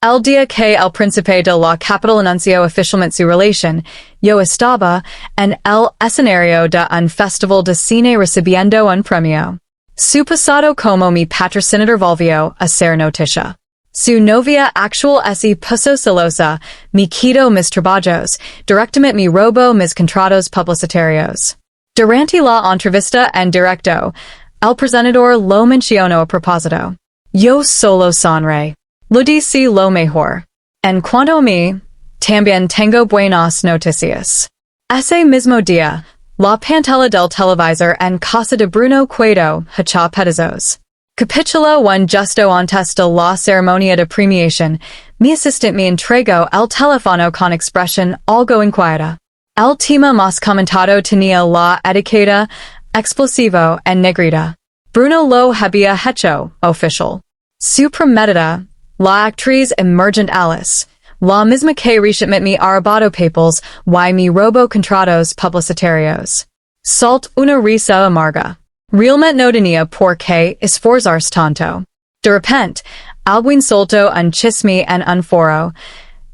El día que el príncipe de la capital anunció oficialmente su relación, yo estaba en el escenario de un festival de cine recibiendo un premio. Su pasado como mi patrocinador volvió a ser noticia. Su novia actual se puso celosa, me quitó mis trabajos, directamente me robó mis contratos publicitarios. Durante la entrevista en directo, el presentador lo mencionó a propósito. Yo solo sonreí. Lo dice lo mejor. En cuanto a mí, también tengo buenas noticias. Ese mismo día, la pantalla del televisor en casa de Bruno quedó hecha pedazos. Capítulo 1 justo antes de la ceremonia de premiación, mi asistente me entregó el teléfono con expresión algo inquieta. El tema más comentado tenía la etiqueta explosivo en negrita. Bruno lo había hecho oficial. Su prometida, la actriz emergent Alice, la misma que recientemente me arrebató papeles y me robó contratos publicitarios. Salt una risa amarga. Realmente no tenía por qué esforzarse tanto. De repente, alguien soltó un chisme en un foro.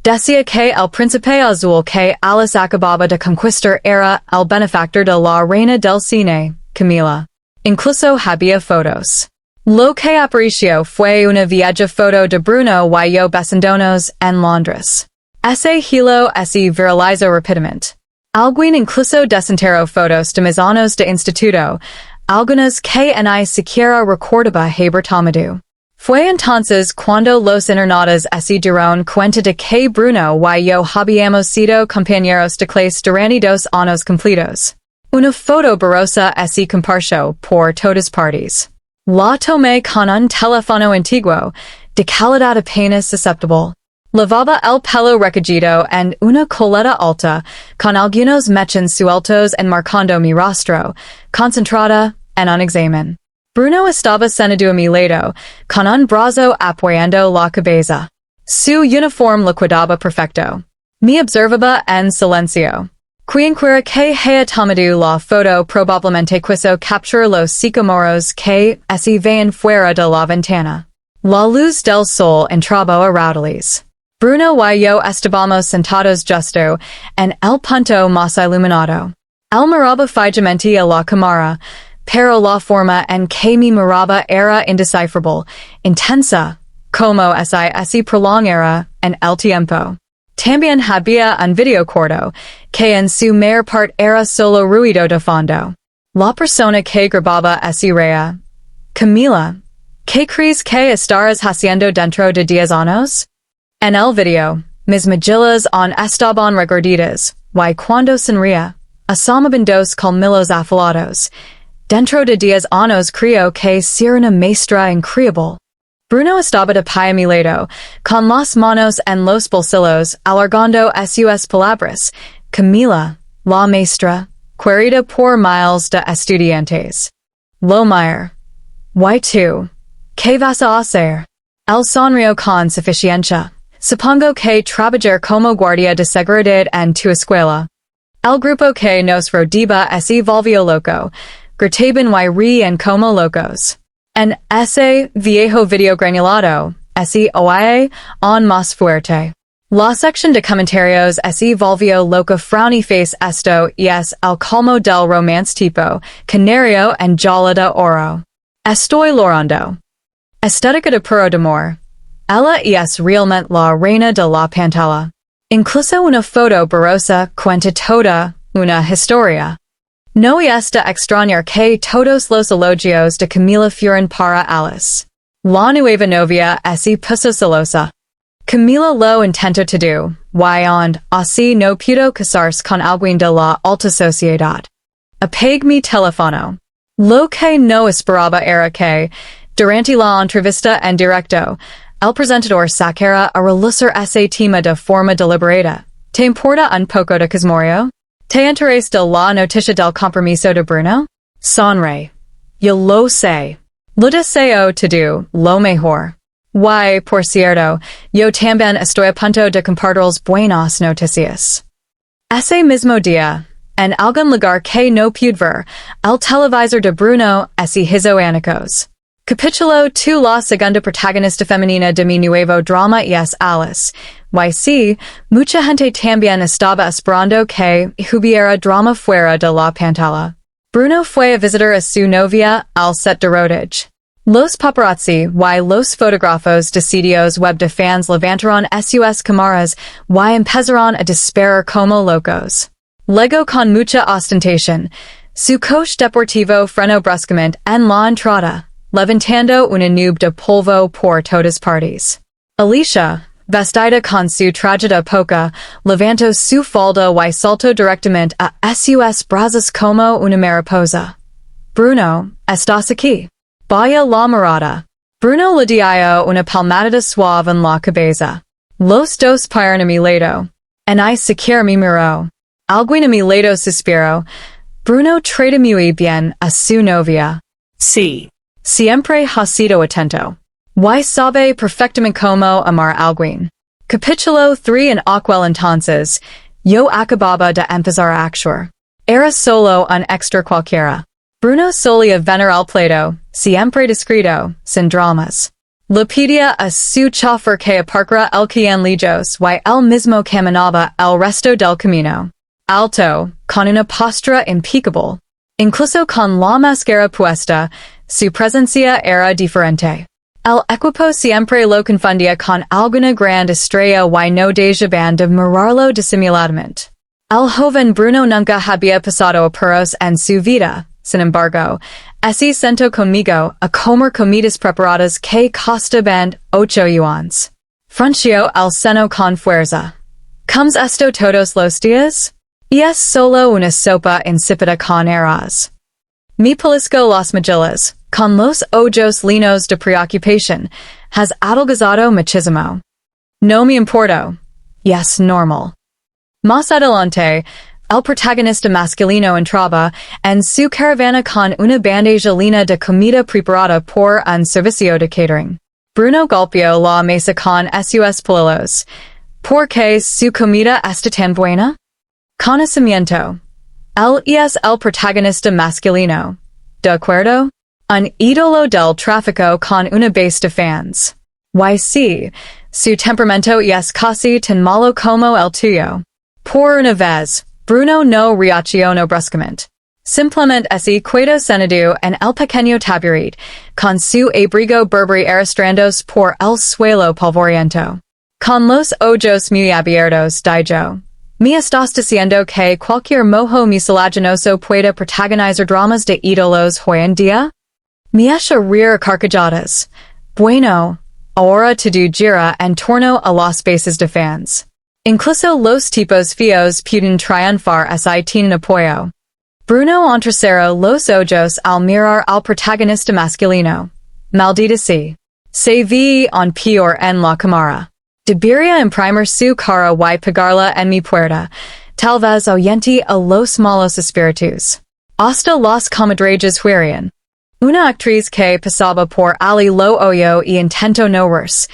Decía que el príncipe azul que Alice acababa de conquistar era el benefactor de la reina del cine, Camila. Incluso había fotos. Lo que apareció fue una vieja foto de Bruno y yo besándonos en Londres. Ese hilo se viralizó rápidamente. Alguien incluso desenterró fotos de mis años de instituto, algunas que ni siquiera recordaba haber tomado. Fue entonces cuando los internautas se dieron cuenta de que Bruno y yo habíamos sido compañeros de clase durante 2 años completos. Una foto borrosa se compartió por todas partes. La tomé con un teléfono antiguo, de calidad apenas susceptible. Lavaba el pelo recogido en una coleta alta, con algunos mechones sueltos enmarcando mi rostro, concentrada en un examen. Bruno estaba sentado a mi lado, con un brazo apoyando la cabeza. Su uniforme lo cuidaba perfecto. Me observaba en silencio. Quien que haya tomado la foto probablemente quiso capturar los sicamoros que se veían fuera de la ventana. La luz del sol entraba a raudales. Bruno y yo estábamos sentados justo en el punto más iluminado. Él miraba fijamente a la cámara, pero la forma en que me miraba era indescifrable, intensa, como se prolongara en el tiempo. También había un video corto, que en su mayor parte era solo ruido de fondo. La persona que grababa se reía. Camila, ¿qué crees que estarás haciendo dentro de 10 años? En el video, mis mejillas aún estaban regorditas, y cuando sonría, asomaban 2 colmillos afilados. Dentro de 10 años creo que seré una maestra increíble. Bruno estaba de pie a mi lado, con las manos en los bolsillos, alargando sus palabras. Camila, la maestra, querida por miles de estudiantes. Lo mayor. ¿Y tú? ¿Qué vas a hacer? Él sonrió con suficiencia. Supongo que trabajar como guardia de seguridad en tu escuela. El grupo que nos rodeaba se volvió loco. Gritaban y reían como locos. En ese viejo video granulado, se oía aún más fuerte. La sección de comentarios se volvió loca frowny face esto es el colmo del romance tipo, canario en jala de oro. Estoy llorando. Estética de puro de amor. Ella es realmente la reina de la pantalla. Incluso una foto borrosa cuenta toda una historia. No es de extrañar que todos los elogios de Camila fueran para Alice. La nueva novia se puso celosa. Camila lo intentó todo, y así no pudo casarse con alguien de la alta sociedad. Apague mi teléfono. Lo que no esperaba era que, durante la entrevista en directo, el presentador sacara a relucir ese tema de forma deliberada. ¿Te importa un poco de chismorreo? ¿Te interesa la noticia del compromiso de Bruno? Sonreí. Yo lo sé. Lo deseo todo lo mejor. Y, por cierto, yo también estoy a punto de compartirles buenas noticias. Ese mismo día, en algún lugar que no pude ver, el televisor de Bruno se hizo añicos. Capítulo 2 La segunda protagonista femenina de mi nuevo drama es Alice. YC, mucha gente también estaba esperando que hubiera drama fuera de la pantalla. Bruno fue a visitar a su novia al set de rodaje. Los paparazzi y los fotógrafos de sitios web de fans levantaron sus cámaras y empezaron a disparar como locos. Luego con mucha ostentación, su coche deportivo frenó bruscamente en la entrada, levantando una nube de polvo por todas partes. Alicia, vestida con su traje de poca, levantó su falda y saltó directamente a sus brazos como una mariposa. Bruno, ¿estás aquí? Vaya la mirada. Bruno le dio una palmada suave en la cabeza. Los dos paran a mi lado. En I siquiera me miró. Alguien a mi lado suspiró. Bruno trata muy bien a su novia. Sí. Siempre ha sido atento. Y sabe perfectamente cómo amar a alguien. Capítulo 3 En aquel entonces, yo acababa de empezar a actuar. Era solo un extra cualquiera. Bruno solía venir al plato, siempre discreto, sin dramas. Le pedía a su chofer que aparcara el quien lejos y él mismo caminaba el resto del camino. Alto, con una postura impecable. Incluso con la máscara puesta, su presencia era diferente. El equipo siempre lo confundía con alguna gran estrella y no dejaban de mirarlo disimuladamente. El joven Bruno nunca había pasado apuros en su vida. Sin embargo, así sentó conmigo a comer comidas preparadas que costaban 8 yuans. Frunció el seno con fuerza. ¿Comes esto todos los días? Y es solo una sopa insípida con arroz. Me pellizco las mejillas, con los ojos llenos de preocupación. Has adelgazado muchísimo. No me importo. Y es normal. Más adelante, el protagonista masculino entraba en su caravana con una bandeja llena de comida preparada por un servicio de catering. Bruno golpeó la mesa con sus puños. ¿Por qué su comida está tan buena? Conocimiento. Él es el protagonista masculino. ¿De acuerdo? Un ídolo del tráfico con una base de fans. Y sí, su temperamento es casi tan malo como el tuyo. Por una vez, Bruno no reaccionó bruscamente. Simplemente se quedó sentado en el pequeño taburete, con su abrigo Burberry arrastrándose por el suelo polvoriento. Con los ojos muy abiertos, dijo. ¿Me estás diciendo que cualquier mojo mucilaginoso puede protagonizar dramas de ídolos hoy en día? Me echa reír a carcajadas. Bueno, ahora todo gira en torno a las bases de fans. Incluso los tipos feos pueden triunfar si tienen apoyo. Bruno entrecerró los ojos al mirar al protagonista masculino. Maldita sea. Se ve on peor en la cámara. Debería imprimir su cara y pegarla en mi puerta, tal vez oyente a los malos espíritus. Hasta las comadrejas huirían. Una actriz que pasaba por allí lo oyó y intentó no verse.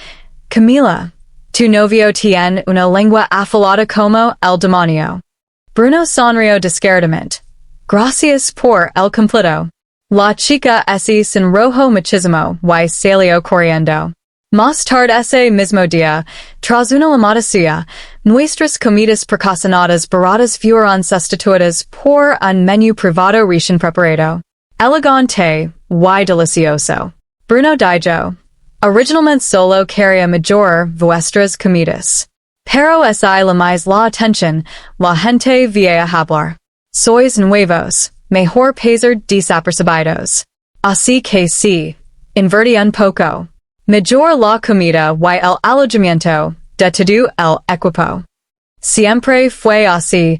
Camila. Tu novio tiene una lengua afilada como el demonio. Bruno sonrió descaradamente. Gracias por el cumplido. La chica se sonrojó muchísimo y salió corriendo. Más tarde ese mismo día, tras una llamada suya, nuestras comidas precocinadas baratas fueron sustituidas por un menú privado recién preparado. Elegante y delicioso. Bruno dijo. Originalmente solo quería mejorar vuestras comidas. Pero si le mais la atención, la gente vía hablar. Sois nuevos, mejor pasar desapercibidos. Así que sí, invertí un poco. Mejor la comida y el alojamiento, de todo el equipo. Siempre fue así,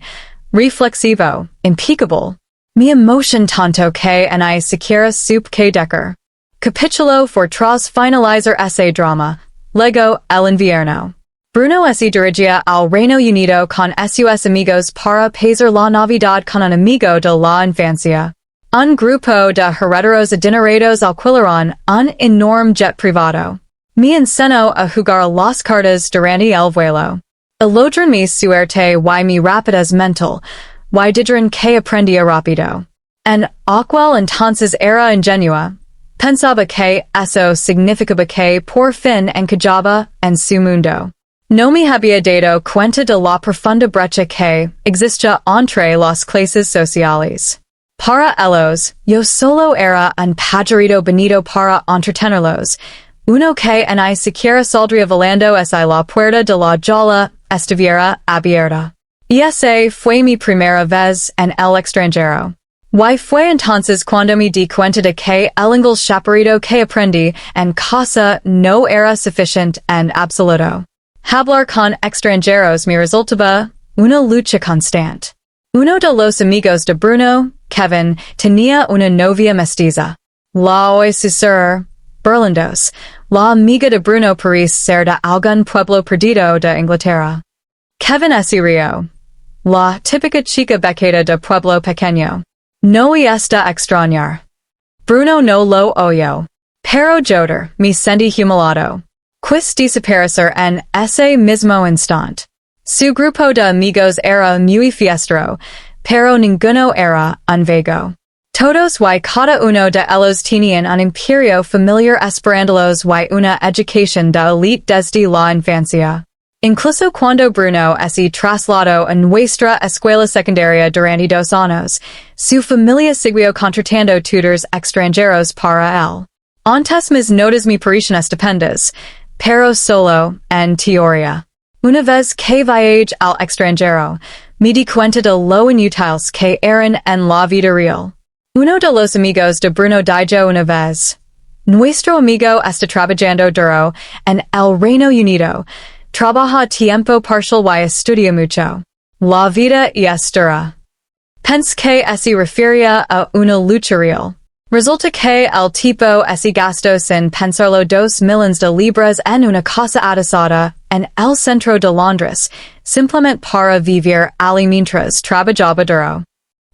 reflexivo, impecable. Me emociona tanto que ni siquiera supe que decir. Capítulo 4 Tras finalizar ese drama, luego el invierno. Bruno se dirigía al Reino Unido con sus amigos para pasar la Navidad con un amigo de la infancia. Un grupo de herederos adinerados alquilaron un enorme jet privado. Me enseñó a jugar las cartas durante el vuelo. Ilodran mi suerte y mi rapidez mental, y dijeron que aprendía rápido. En aquel entonces era ingenua. Pensaba que eso significaba que por fin encajaba en su mundo. No me había dado cuenta de la profunda brecha que existía entre las clases sociales. Para ellos, yo solo era un pajarito bonito para entretenerlos, uno que ni siquiera saldría volando hacia la puerta de la jaula estuviera abierta. Y esa fue mi primera vez en el extranjero. Y fue entonces cuando me di cuenta de que el inglés chaparrito que aprendí en casa no era suficiente en absoluto. Hablar con extranjeros me resultaba una lucha constante. Uno de los amigos de Bruno, Kevin, tenía una novia mestiza. La hoy sucedió, Berlindos, la amiga de Bruno París ser de algún pueblo perdido de Inglaterra. Kevin río. La típica chica bequeta de pueblo pequeño. No y esta extrañar. Bruno no lo oyó. Pero Joder, me sentí humillado. Quis desaparecer en ese mismo instante. Su grupo de amigos era muy fiestero, pero ninguno era un vago. Todos y cada uno de ellos tenían un imperio familiar esperándolos y una educación de élite desde la infancia. Incluso cuando Bruno se trasladó a nuestra escuela secundaria durante 2 años, su familia siguió contratando tutors extranjeros para él. Antes mis notas me parecían estupendas, pero solo en teoría. Una vez que viajé al extranjero, me di cuenta de lo inútiles que eran en la vida real. Uno de los amigos de Bruno dijo una vez, nuestro amigo está trabajando duro en el Reino Unido, trabaja tiempo parcial y estudia mucho. La vida es dura. Pensé que se refería a una lucha real. Resulta que el tipo se gastó sin pensarlo 2 millones de libras en una casa adosada en el centro de Londres, simplemente para vivir allí mientras trabajaba duro.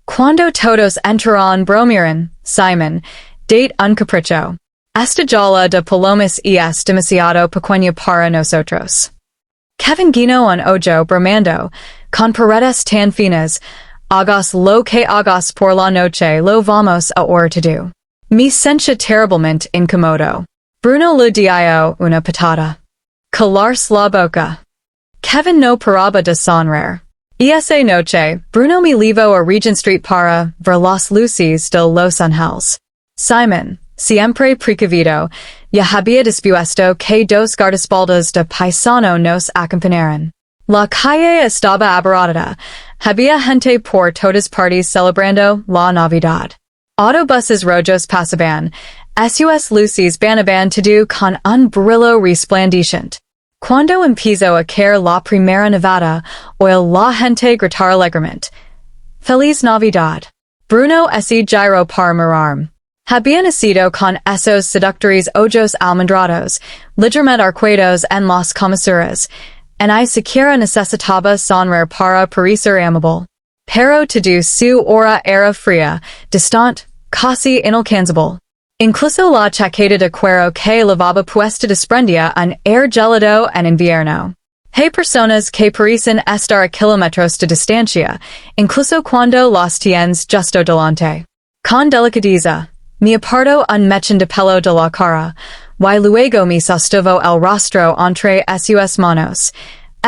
Cuando todos entraron bromearon, Simon, date un capricho. Esta jaula de palomas es demasiado pequeña para nosotros. Kevin guiñó un ojo bromando, con paredes tan finas, hagas lo que hagas por la noche lo vamos a ordenar. Me sentía terriblemente incómodo. Bruno le dio una patada. Calarse la boca. Kevin no paraba de sonreír. Y esa noche, Bruno me llevó a Regent Street para ver las luces de Los Ángeles. Simon, siempre precavido, ya había dispuesto que 2 guardaespaldas de paisano nos acompañaran. La calle estaba abarrotada. Había gente por todas partes celebrando la Navidad. Autobuses rojos pasaban. Sus luces banaban todo con un brillo resplandeciente. Cuando empezó a caer la primera nevada, oí la gente gritar alegremente. ¡Feliz Navidad! Bruno se giró para mirarme. Había nacido con esos seductores ojos almendrados, ligeramente arcuados en las comisuras, y siquiera necesitaba sonreír para parecer amable. Pero todo su aura era fría, distante, casi inalcanzable. Incluso la chaqueta de cuero que llevaba puesta desprendía un air gélido en invierno. Hay personas que parecen estar a kilómetros de distancia, incluso cuando las tienes justo delante. Con delicadeza, me apartó un mechón de pelo de la cara, y luego me sostuvo el rostro entre sus manos.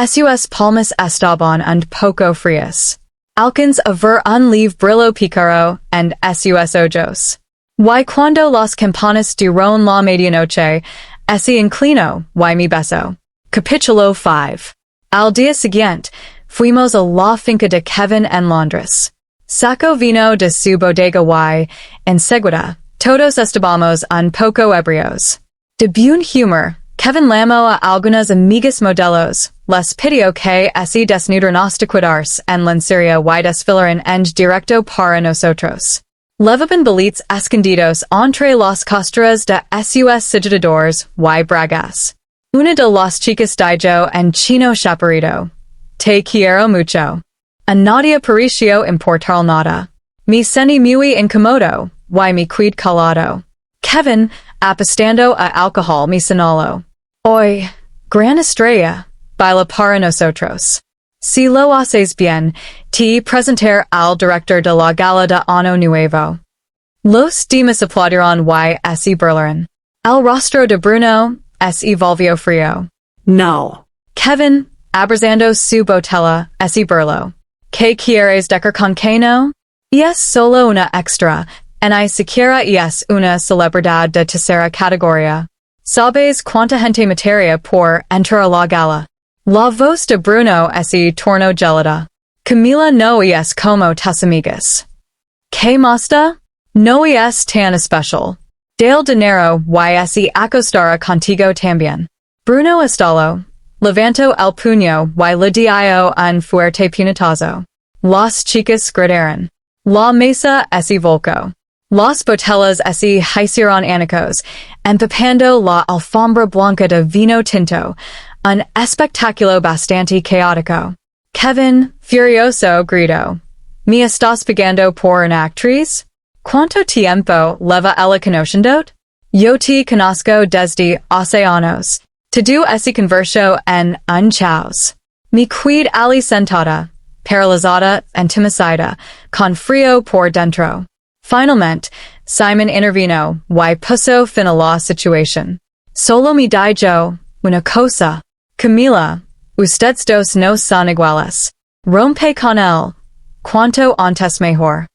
Sus palmas estaban un poco frías. Alcanz a ver un leve brillo pícaro en sus ojos. Y cuando las campanas dieron la medianoche, se inclinó y me besó. Capítulo 5. Al día siguiente, fuimos a la finca de Kevin en Londres. Sacó vino de su bodega y, enseguida, todos estábamos un poco ebrios. De buen humor, Kevin llamó a algunas amigas modelos, les pidió que se desnudaran hasta quedarse en lencería y desfilaran en directo para nosotros. Levaban billets escondidos entre las costuras de sus sujetadores y bragas. Una de las chicas dijo en chino chaparrito, te quiero mucho. A nadie pareció importar nada. Me sentí muy incómodo, y me quedé calado. Kevin, apostando a alcohol, me señaló. Hoy, gran estrella, baila para nosotros. Si lo haces bien, te presentaré al director de la gala de Año Nuevo. Los demás aplaudieron y se burlaron. El rostro de Bruno se volvió frío. No. Kevin, abrazando su botella, se burló. ¿Qué quieres decir con que no? Es solo una extra, ni siquiera es una celebridad de tercera categoría. ¿Sabes cuánta gente materia por entrar a la gala? La voz de Bruno se tornó gelada. Camila no es como tus amigas. ¿Qué más da? No es tan especial. Del dinero y se acostará contigo también. Bruno estalo. Levantó el puño y le dio un fuerte puñetazo. Las chicas gritaron. La mesa se volcó. Las botellas se hicieron añicos, empapando la alfombra blanca de vino tinto, un espectáculo bastante caótico. Kevin, furioso, gritó. ¿Me estás pagando por una actriz? ¿Cuánto tiempo lleva ella conociendo? Yo te conozco desde hace años. Todo se convirtió en un caos. Me quedé allí sentada, paralizada, entumecida, con frío por dentro. Finalmente, Simon intervino y puso fin a la situación. Solo me dijo una cosa. Camila, ustedes dos no son iguales. Rompe con él. Cuanto antes mejor.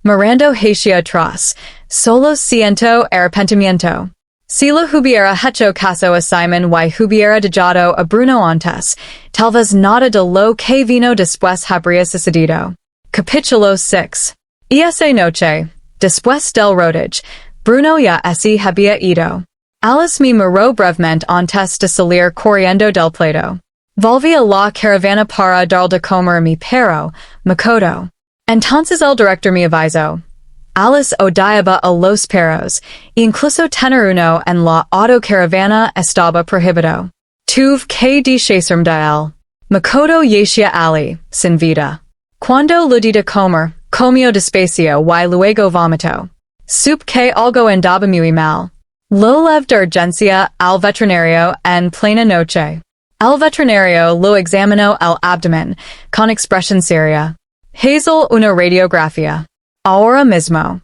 Mirando hacia atrás, solo siento arrepentimiento. Si lo hubiera hecho caso a Simon y hubiera dejado a Bruno antes, tal vez nada de lo que vino después habría sucedido. Capítulo 6. Esa noche, después del rodaje, Bruno ya se había ido. Alice me miró brevemente antes de salir corriendo del plato. Volví a la caravana para dar de comer mi perro, Makoto. Entonces el director me avisó. Alice odiaba a los perros, e incluso tener uno en la autocaravana estaba prohibido. Tuve que deshacerme de él. Makoto yeshia ali, sin vida. Cuando le di de comer, comió despacio y luego vomitó. Supe que algo andaba muy mal. Lo llevé de urgencia al veterinario en plena noche. El veterinario lo examinó el abdomen, con expresión seria. Hazel una radiografía. Ahora mismo.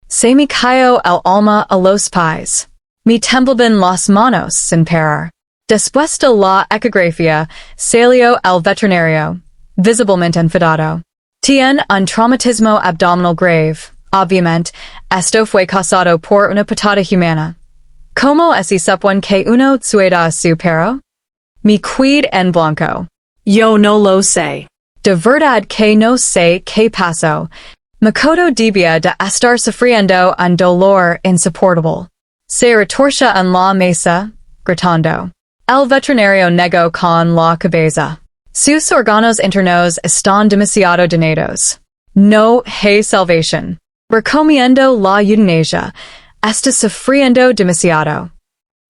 Se me cayó el alma a los pies. Me temblaban las manos sin parar. Después de la ecografía, salió el veterinario, visiblemente enfadado. Tiene un traumatismo abdominal grave. Obviamente, esto fue causado por una patada humana. ¿Cómo se supone que uno cuida a su perro? Me quedé en blanco. Yo no lo sé. De verdad que no sé qué pasó. Makoto debía de estar sufriendo un dolor insoportable. Se retorció en la mesa, gritando. El veterinario negó con la cabeza. Sus órganos internos están demasiado dañados. No hay salvación. Recomiendo la eutanasia. Está sufriendo demasiado.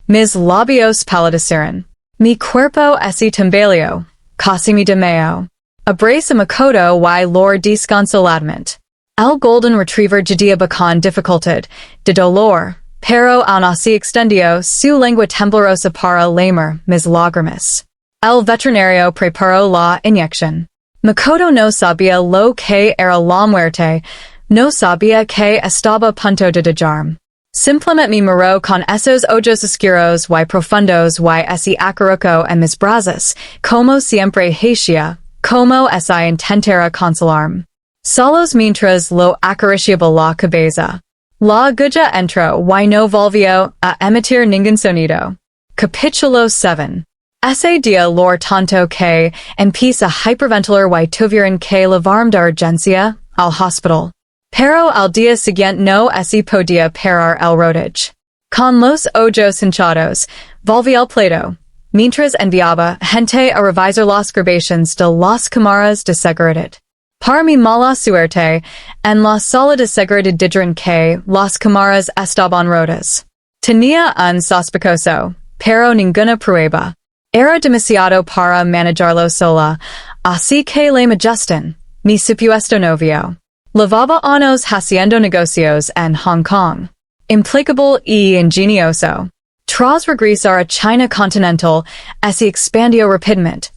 Mis labios palidecieron. Mi cuerpo se tambaleó. Casi me desmayó. Abracé a Makoto y lo desconsoladamente. El golden retriever jadía con dificultad, de dolor, pero aún así extendió su lengua temblorosa para lamer mis lágrimas. El veterinario preparó la inyección. Makoto no sabía lo que era la muerte, no sabía que estaba a punto de dejarme. Simplemente me miró con esos ojos oscuros y profundos y se acurrucó en mis brazos, como siempre hacía, como se intentara consolarme. Solos mientras lo acariciaba la cabeza. La aguja entró y no volvió a emitir ningún sonido. Capítulo 7. Ese día lo tanto que empieza a hyperventilar y tuvieron que llevarme de urgencia al hospital. Pero al día siguiente no se podía parar el rodaje. Con los ojos hinchados, volví al plato, mientras enviaba gente a revisar las grabaciones de las cámaras de seguridad. Para mi mala suerte, en la sala de seguridad dijeron que las cámaras estaban rotas. Tenía un sospechoso, pero ninguna prueba. Era demasiado para manejarlo sola, así que le majestan, mi supuesto novio. Llevaba años haciendo negocios en Hong Kong. Implacable y ingenioso. Tras regresar a China continental, se expandió rápidamente.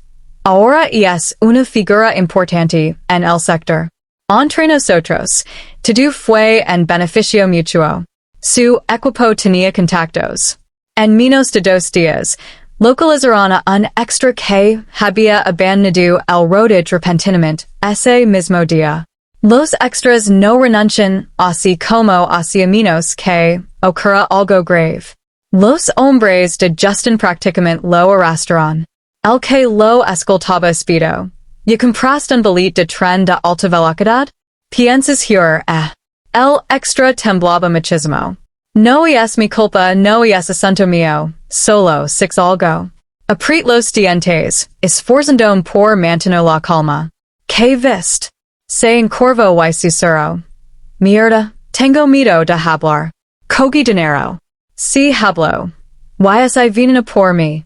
Ahora es una figura importante en el sector. Entre nosotros, todo fue en beneficio mutuo. Su equipo tenía contactos. En menos de 2 días, localizaron un extra que había abandonado el rodaje repentinamente ese mismo día. Los extras no renuncian, así como hacia menos que ocurra algo grave. Los hombres de Justin prácticamente lo arrastraron. El que lo escoltaba espido. ¿Ya compraste un boleto de tren de alta velocidad? Piensas huir, El extra temblaba muchísimo. No es mi culpa, no es asunto mío, solo six algo. Apret los dientes, esforzando por mantener la calma. Que vist? Se encorvó y susurró. Mierda, tengo miedo de hablar. Cogi dinero. Si hablo. Y si vienen por mí.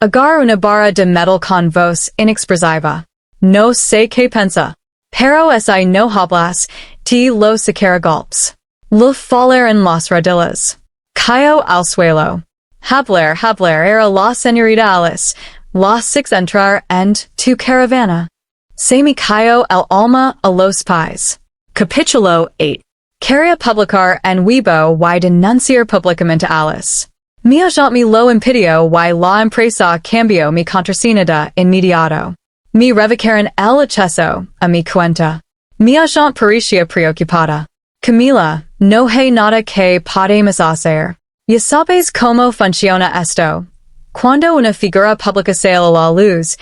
Agar una barra de metal con voz inexpresiva. No sé qué pensa. Pero si no hablas, te lo sacará golpes. Lo faller en las rodillas. Cayó al suelo. Hablar era la señorita Alice. Las six entrar en tu caravana. Se me cayó el alma a los pies. Capítulo 8. Quería publicar en Weibo y denunciar públicamente Alice. Mi agente me lo impidió y la empresa cambió mi contraseña de inmediato. Me revocaron el acceso a mi cuenta. Mi agente parecía preocupada. Camila, no hay nada que podemos hacer. Ya sabes cómo funciona esto. Cuando una figura pública sale a la luz,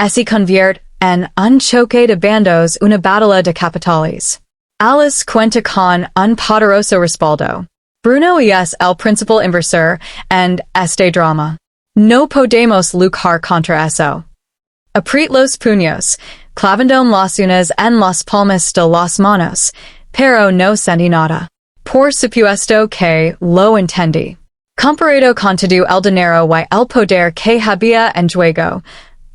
se convierte en un choque de bandos, una batalla de capitales. Alice cuenta con un poderoso respaldo. Bruno es el principal inversor en este drama. No podemos luchar contra eso. Apret los puños, clavando las uñas en las palmas de las manos, pero no sentí nada. Por supuesto que lo entendí. Comparado con todo el dinero y el poder que había en juego,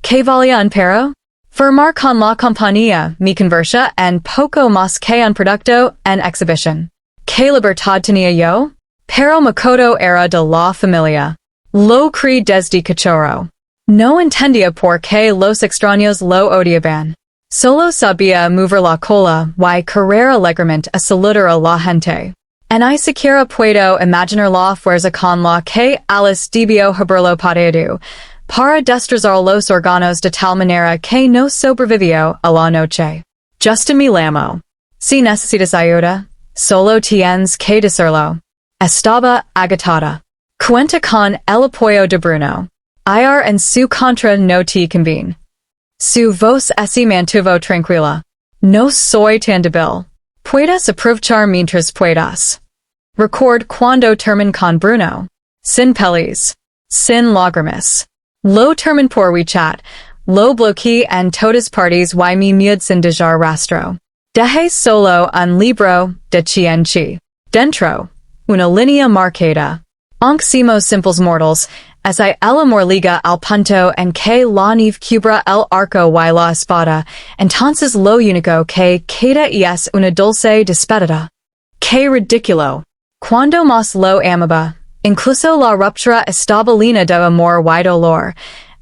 ¿qué valía un pero? Firmar con la compañía me convertía en poco más que un producto en exhibición. ¿Qué libertad tenía yo? Pero Makoto era de la familia. Lo creí desde cachorro. No entendía por qué los extraños lo odiaban. Solo sabía mover la cola y correr alegremente a saludar a la gente. En ni siquiera puedo imaginar la fuerza con la que Alice debió haberlo podido para destrozar los órganos de tal manera que no sobrevivió a la noche. Justin me llamó. Si necesitas ayuda, solo tienes que decirlo. Estaba agotada. Cuenta con el apoyo de Bruno. Ir en su contra no te conviene. Su voz se mantuvo tranquila. No soy tan débil. Puedes aprovechar mientras puedas. Record cuando termin con Bruno. Sin pelis. Sin lágrimas. Lo termin por WeChat. Lo bloqueé en todas partes y mi mud sin dejar rastro. Dejé solo un libro de chi. Dentro. Una línea marcada. Aunque somos simples mortals, es el amor liga al punto en que la nieve cubra el arco y la espada, entonces lo único que queda es una dulce despedida. ¡Qué ridículo! Cuando más lo amaba, incluso la ruptura estaba llena de amor y dolor,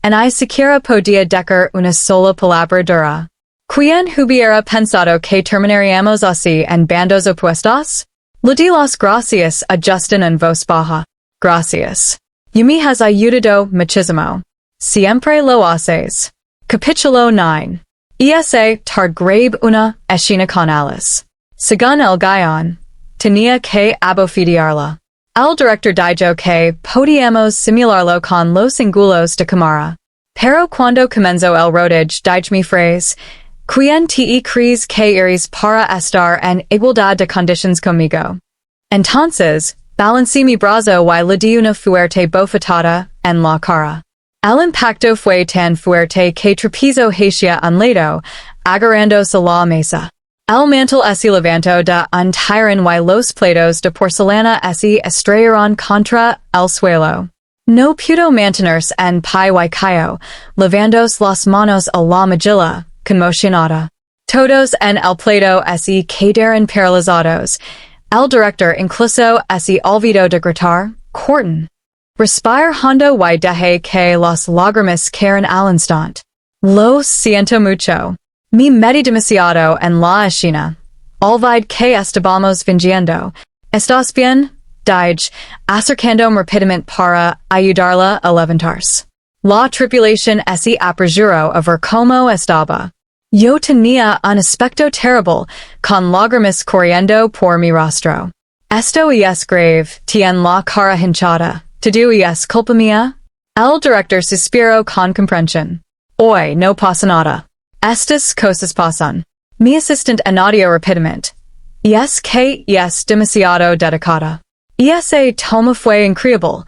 en ni siquiera podía decir una sola palabra dura. ¿Quién hubiera pensado que terminaríamos así en bandos opuestos? Le di las gracias a Justin en voz baja. Gracias. Y me has ayudado muchísimo. Siempre lo haces. Capítulo 9. Esa tarde grave una escena con Alice. Según el guion, tenía que abofidiarla. El director dijo que podíamos simularlo con los ángulos de cámara. Pero cuando comenzó el rodaje dije mi frase, ¿quién te crees que eres para estar en igualdad de condiciones conmigo? Entonces, balancé mi brazo y le di una fuerte bofetada en la cara. El impacto fue tan fuerte que tropezó hacia un lado, agarrándose la mesa. El mantel se levantó de un tirón y los platos de porcelana se estrellaron contra el suelo. No pudo mantenerse en pie y cayó, levantándose las manos a la mejilla, conmocionada. Todos en el plato se quedaron paralizados. El director incluso se olvidó de gritar, corten. Respire hondo y deje que las lágrimas caeran al instante. Lo siento mucho. Mi medí demasiado en la escena. Olvide que estábamos fingiendo. ¿Estás bien? Dije, acercándome rápidamente para ayudarla a levantarse. La tripulación se apresuró a ver cómo estaba. Yo tenía un aspecto terrible, con lágrimas corriendo por mi rostro. Esto es grave, tiene la cara hinchada. Todo es culpa mía? El director suspiró con comprensión. Hoy no pasa nada. Estas cosas pasan. Mi asistente añadió rápidamente. Es que es demasiado dedicada. Ese tomo fue increíble.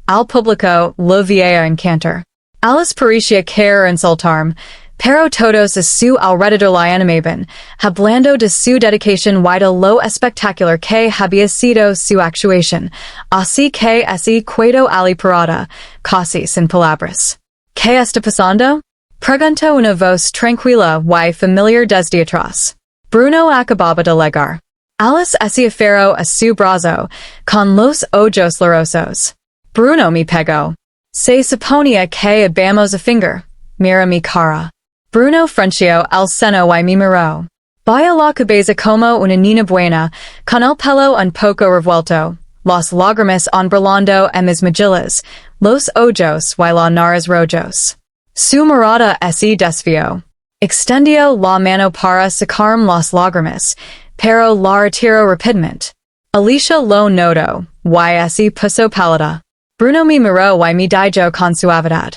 Al público lo veía encantar. Alice parecía querer insultarme, pero todos a su alrededor la animaban, hablando de su dedicación y de lo espectacular que había sido su actuación, así que así quedó Ali parada, casi sin palabras. ¿Qué está pasando? Preguntó una voz tranquila y familiar desde atrás. Bruno acababa de llegar. Alice se aferró a su brazo, con los ojos llorosos. Bruno me pegó. Se suponía que habíamos a finger. Mira mi cara. Bruno frunció el seno y me miró. Vaya la cabeza como una niña buena, con el pelo un poco revuelto, las lágrimas embrolando en mis mejillas, los ojos y la nariz rojos. Su mirada se desvió. Extendió la mano para sacarme las lágrimas, pero la retiró rápidamente. Alicia lo notó, y se puso pálida. Bruno me miró y me dijo con suavidad.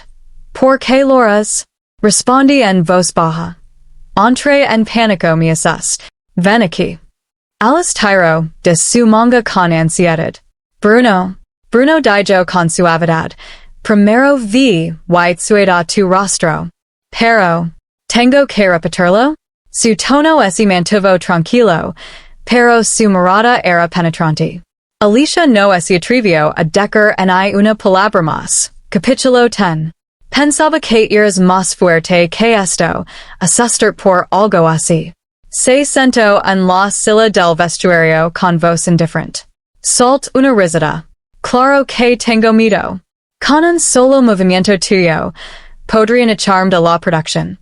¿Por qué lloras? Respondí en voz baja. Entré en pánico mi asuste. Ven aquí. Alice tiró de su manga con ansiedad. Bruno dijo con suavidad. Primero vi y sueda tu rostro. Pero, ¿tengo que repetirlo? Su tono se mantuvo tranquilo, pero su mirada era penetrante. Alicia no se atrevió a decir ni una palabra más. Capítulo 10. Pensaba que eras más fuerte que esto, asustar por algo así. Se sentó en la silla del vestuario con voz indifferente. Salt una risita. Claro que tengo miedo. Con un solo movimiento tuyo, podrían echarme de la producción.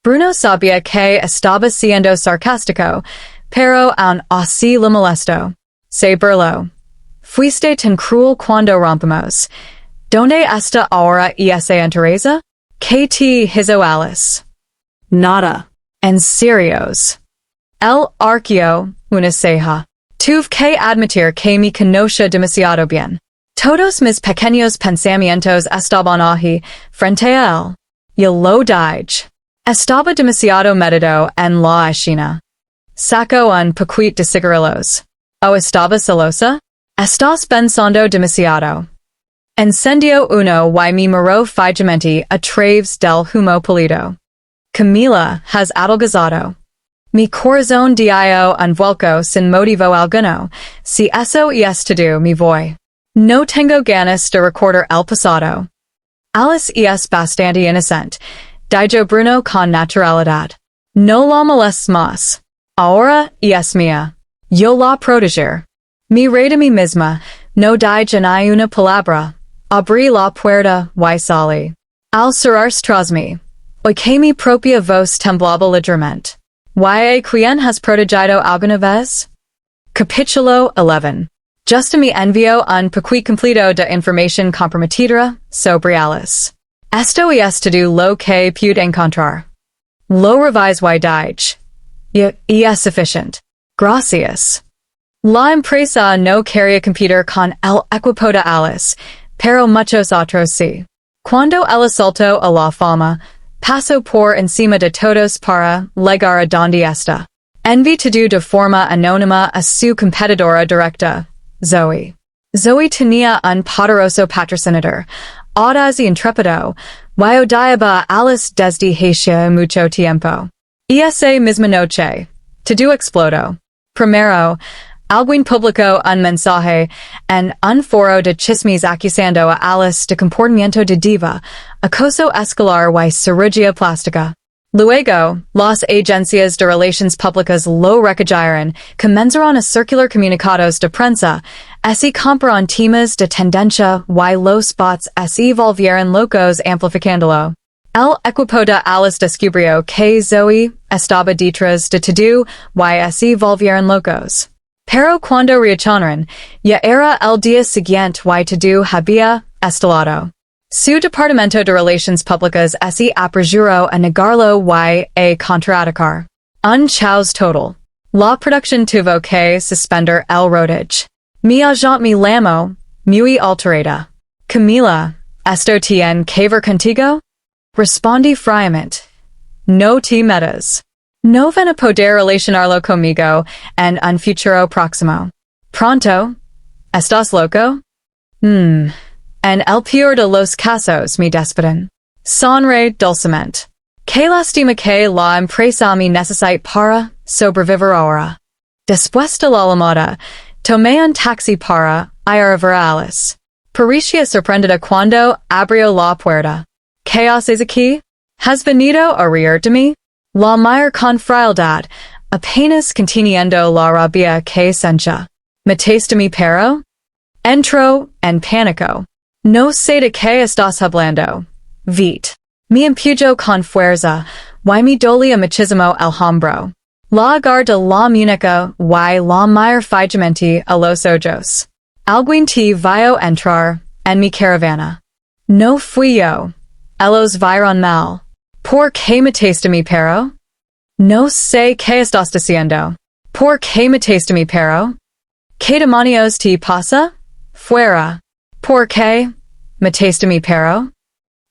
Bruno sabía que estaba siendo sarcástico, pero aún así lo molesto. Se burló. Fuiste tan cruel cuando rompimos. ¿Dónde está ahora esa entereza? ¿Qué te hizo Alice? Nada. En serios. Él arqueó una ceja. Tuve que admitir que me conocía demasiado bien. Todos mis pequeños pensamientos estaban allí, frente a él. Yo lo dije. Estaba demasiado metido en la escena. Sacó un paquete de cigarrillos. ¿O estaba celosa? Estás pensando demasiado. Encendió uno y me miró fijamente a través del humo pálido. Camila has adelgazado. Mi corazón dio un vuelco sin motivo alguno. Si eso es todo, me voy. No tengo ganas de recordar el pasado. Alice es bastante inocente, dijo Bruno con naturalidad. No la molestes más. Ahora es mía. Yo la proteger. Me reí de mí misma, no dije ni una palabra. Abrí la puerta y salí. Al cerrarse tras mí, oí que mi propia voz temblaba ligeramente. ¿Quién has protegido alguna vez? Capítulo 11. Justo me envió un paquete completo de información comprometida sobre Alice. Esto es todo lo que pude encontrar. Lo revisé y dije. Y es suficiente. Gracias. La empresa no quería competir con el equipo de Alice, pero muchos otros sí. Cuando ella saltó a la fama, pasó por encima de todos para llegar a donde está. Enviado de forma anónima a su competidora directa, Zoe. Zoe tenía un poderoso patrocinador, audaz y intrépido, y odiaba a Alice desde hacía mucho tiempo. Esa misma noche, todo explotó. Primero, alguien publicó un mensaje en un foro de chismes acusando a Alice de comportamiento de diva, acoso escolar y cirugía plástica. Luego, las agencias de relaciones públicas lo recayeron, comenzaron a circular comunicados de prensa, así compraron temas de tendencia y los bots se volvieron locos amplificándolo. El equipo de Alice descubrió que Zoe estaba detrás de todo, y se volvieron locos. Pero cuando reaccionaron, ya era el día siguiente y todo había estalado. Su Departamento de Relaciones Públicas se apresuró a negarlo y a contraatacar. Un caos total. La producción tuvo que suspender el rodaje. Mi agente me llamó, muy alterada. Camila, ¿esto tiene que ver contigo? Respondí fríamente. No te metas. No van a poder relacionarlo conmigo en un futuro próximo. Pronto? ¿Estás loco? En el peor de los casos me despiden. Sonreí dulcemente. Qué lástima que la empresa me necesite para sobrevivir ahora. Después de la llamada, tomé un taxi para ir a ver a Alice. Parecía sorprendida cuando abrió la puerta. ¿Qué haces aquí? ¿Has venido a reír de mí? La mira con frialdad, apenas conteniendo la rabia que sentía. ¿Metes de mi perro? Entró en pánico. No sé de qué estás hablando. Vite. Me empujó con fuerza, y me dolía muchísimo el hombro. La agarré de la muñeca y la miré fijamente a los ojos. Alguien te vio entrar en mi caravana. No fui yo. Ellos vieron mal. ¿Por qué metes de mi perro? No sé qué estás diciendo. ¿Por qué metes de mi perro? ¿Qué demonios te pasa? Fuera. ¿Por qué metes de mi perro?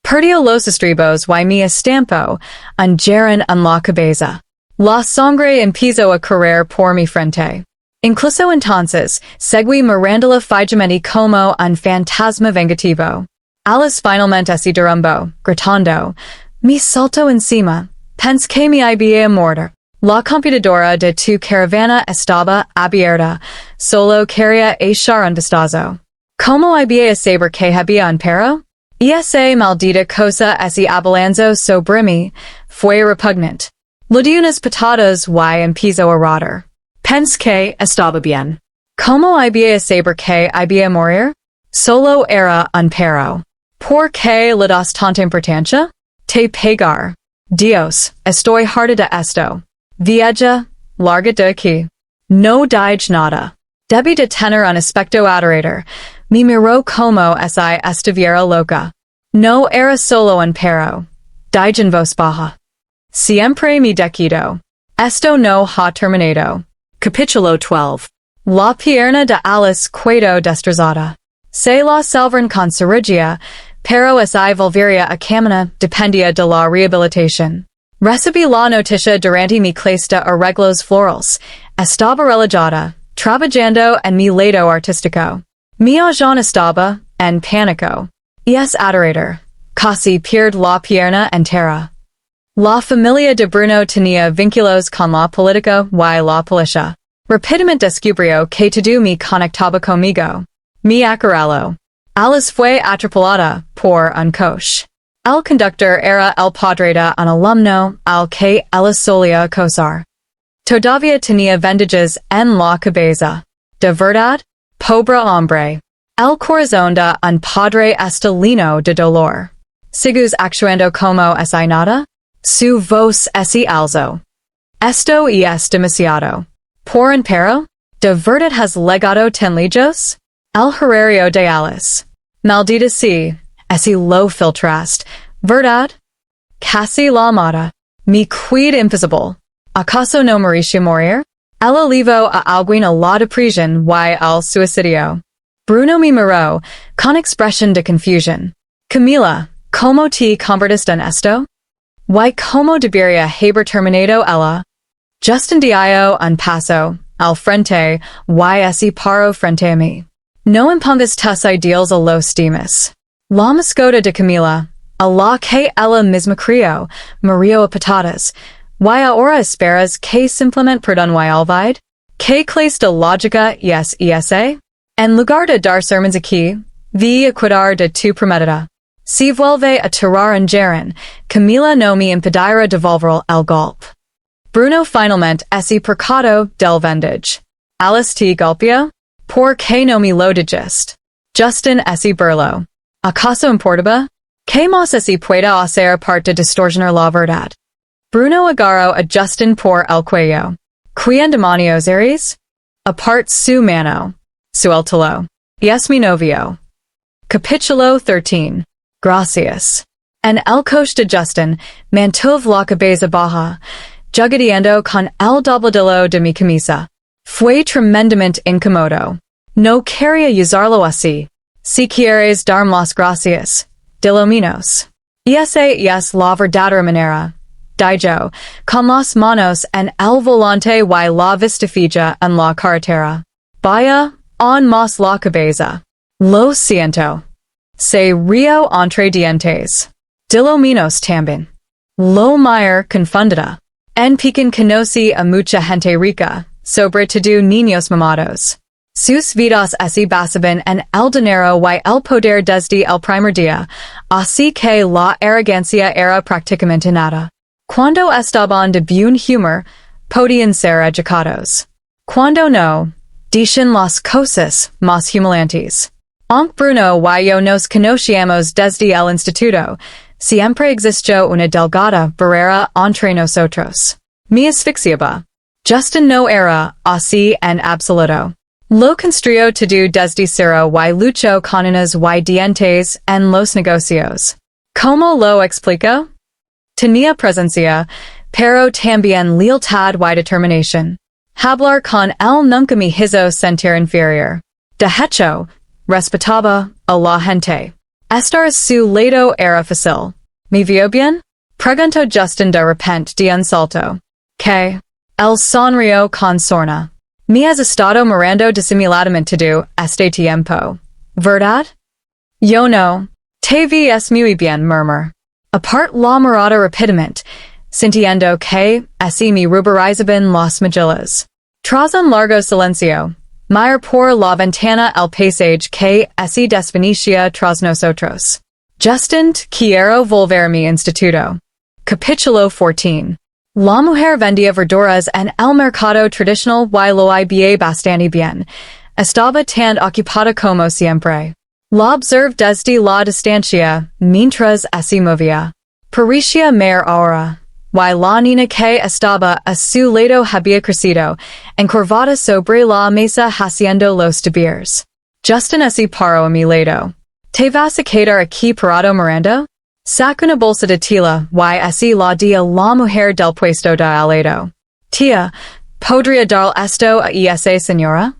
Perdió los estribos y me estampó hundieron en la cabeza. La sangre empezó a correr por mi frente. Incluso entonces, seguí mirándola fijamente como un fantasma vengativo. Alice finalmente se derrumbó, gritando. Me saltó encima. Pensé que me había muerto. La computadora de tu caravana estaba abierta. Solo quería echar un vistazo. ¿Cómo había saber que había un perro? Esa maldita cosa se abalanzó sobre mí. Fue repugnante. Le di unas patadas y empezó a rodar. Pensé que Estaba bien. ¿Cómo había saber que había morir? Solo era un perro. ¿Por qué le das tanta importancia? Te pegar. Dios, estoy harta de esto. Vieja, larga de aquí. No dije nada. Debí de tener un aspecto adorador. Me miró como si estuviera loca. No era solo un perro. Dije en voz baja. Siempre me decido. Esto no ha terminado. Capítulo 12. La pierna de Alice quedó destrozada. Se la salvaron con cirugía, pero esa volvería a caminar dependía de la rehabilitación. Recibí la noticia durante mi clase de arreglos florales. Estaba relajada, trabajando en mi lado artístico. Mi agente estaba en pánico. Es adorador. Casi pierde la pierna entera. La familia de Bruno tenía vínculos con la política y la policía. Rápidamente descubrió que todo me conectaba conmigo. Mi acorraló. Alice fue atropellada por un coche. El conductor era el padre de un alumno al que ella solía acosar. Todavía tenía vendajes en la cabeza. ¿De verdad? Pobre hombre. El corazón de un padre está lleno de dolor. ¿Sigues actuando como si nada? Su voz se alzó. Esto es demasiado. ¿Por un perro? ¿De verdad has legado tan lejos? El horario de Alice. Maldita sí, si lo filtraste, ¿verdad? Casi la mata. Mi quid invisible. ¿Acaso no merecía morir? Ella llevó a alguien a la depresión y al suicidio. Bruno me miró, con expresión de confusión. Camila, ¿cómo te convertiste en esto? ¿Y cómo debería haber terminado ella? Justin dio un paso al frente y se paró frente a mí. No impongas tus ideales a los demás. La mascota de Camila, a la que ella misma crió, murió a patadas. ¿Y ahora esperas que simplemente perdone y olvide? ¿Qué clase de lógica es esa? En lugar de dar sermones aquí, vi a cuidar de tu prometida. Si vuelve a tirar en Jaren, Camila no me impedirá devolver el golpe. Bruno finalmente se percató del vendage. Alice te golpeó? ¿Por qué no me lo dijiste? Justin se burló. ¿Acaso importaba? ¿Qué más se puede hacer aparte de distorsionar la verdad? Bruno agarro a Justin por el cuello. Quien demonios eres? Apart su mano. Suéltalo. Y es mi novio. Capítulo 13. Gracias. En el coche de Justin, mantuve la cabeza baja, jugueteando con el dobladillo de mi camisa. Fue tremendamente incómodo. No quería usarlo así. Si quieres darme las gracias, dilo menos. Y esa es la verdadera manera. Dijo, con las manos en el volante y la vista fija en la carretera. Vaya, en más la cabeza. Lo siento. Se río entre dientes. Dilo menos también. Lo mayor confundida. En Pekin conocí a mucha gente rica, sobre todo niños mamados. Sus vidas así basaban en el dinero y el poder desde el primer día, así que la arrogancia era prácticamente nada. Cuando estaban de buen humor, podían ser educados. Cuando no, dicen las cosas más humillantes. Aunque Bruno y yo nos conocíamos desde el instituto, siempre existió una delgada barrera entre nosotros. Me asfixiaba. Justin no era así en absoluto. Lo construyó todo desde cero y luchó con unas y dientes en los negocios. ¿Cómo lo explico? Tenía presencia, pero también lealtad y determinación. Hablar con él nunca me hizo sentir inferior. De hecho, respetaba a la gente. Estar a su lado era fácil. ¿Me vio bien? Preguntó Justin de repente de un salto. ¿Qué? Él sonrió con sorna. Me has estado mirando disimuladamente todo este tiempo, ¿verdad? Yo no. Te ves muy bien, murmur. Apart la mirada rápidamente, sintiendo que así me ruborizaban las mejillas. Tras un largo silencio, mirar por la ventana el paisaje que así desvanecía tras nosotros. Justin, quiero volver a mi instituto. Capítulo 14. La mujer vendía verduras en el mercado tradicional y lo iba bastante bien. Estaba tan ocupada como siempre. La observé desde la distancia, mientras se movía. Parecía mer ahora. Y la niña que estaba a su lado había crecido, encorvada sobre la mesa haciendo los deberes. Justin se paró a mi lado. ¿Te vas a quedar aquí parado mirando? Saca una bolsa de tela y así la di a la mujer del puesto de al lado. Tía, ¿podría dar esto a esa señora?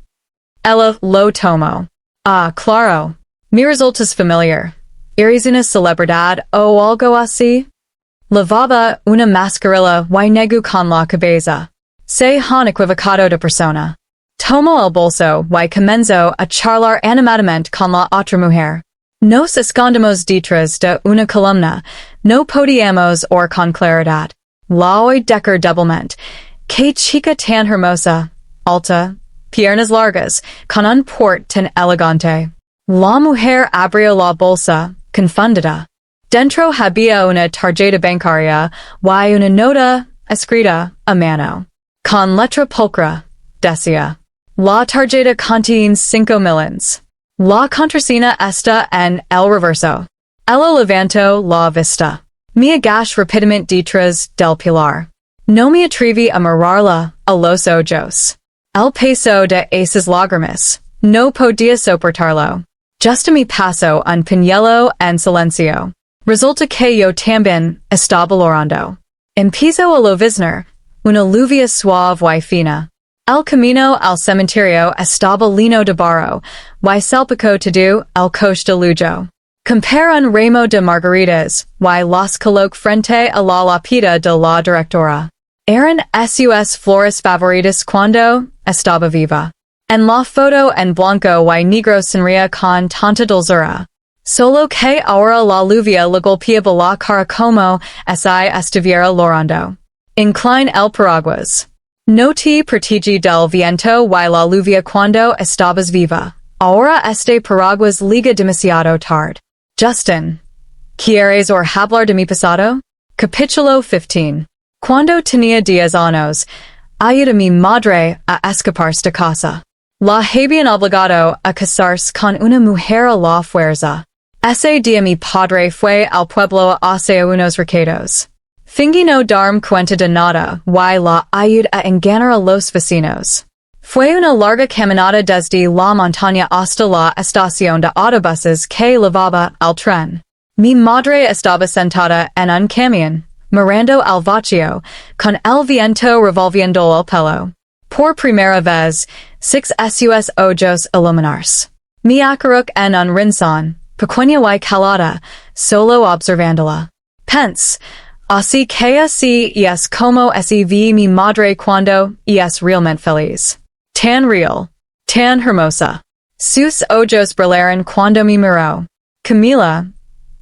Ella lo tomó. Ah, claro. Me resultas familiar. ¿Eres una celebridad o algo así? Lavaba una mascarilla y negó con la cabeza. Se han equivocado de persona. Tomó el bolso y comenzó a charlar animadamente con la otra mujer. Nos escondimos detrás de una columna, no podíamos oír con claridad. La oí decir doblemente. Qué chica tan hermosa, alta, piernas largas, con un porte tan elegante. La mujer abrió la bolsa, confundida. Dentro había una tarjeta bancaria y una nota escrita a mano. Con letra pulcra, decía. La tarjeta contiene 5 millones. La contraseña está en el reverso. Ella levantó la vista. Me agaché rápidamente detrás del pilar. No me atreví a mirarla a los ojos. El peso de esas lágrimas. No podía soportarlo. Justo me pasó un pañuelo en silencio. Resulta que yo también estaba llorando. Empezó a lloviznar, una lluvia suave y fina. El camino al cementerio estaba lleno de barro, y salpicó todo el coche de lujo. Compré un ramo de margaritas, y las coloqué frente a la lápida de la directora. Eran sus flores favoritas cuando estaba viva. En la foto en blanco y negro sonría con tanta dulzura. Solo que ahora la lluvia le golpeaba la cara como si estuviera llorando. Incline el paraguas. No te protegi del viento y la lluvia cuando estabas viva. Ahora este paraguas liga demasiado tarde. Justin. ¿Quieres oír hablar de mi pasado? Capítulo 15. Cuando tenía 10 años, ayudé a mi madre a escaparse de casa. La habían obligado a casarse con una mujer a la fuerza. Ese día mi padre fue al pueblo a hacer unos recados. Fingi no darme cuenta de nada, y la ayuda a enganar a los vecinos. Fue una larga caminata desde la montaña hasta la estación de autobuses que llevaba al tren. Mi madre estaba sentada en un camión, mirando al vacío, con el viento revolviendo el pelo. Por primera vez, six sus ojos iluminarse. Mi acaruk en un rincón, pequeña y calada, solo observándola. Pens, así que así es como así vi mi madre cuando es realmente feliz. Tan real, tan hermosa. Sus ojos brillaron cuando me miró. Camila,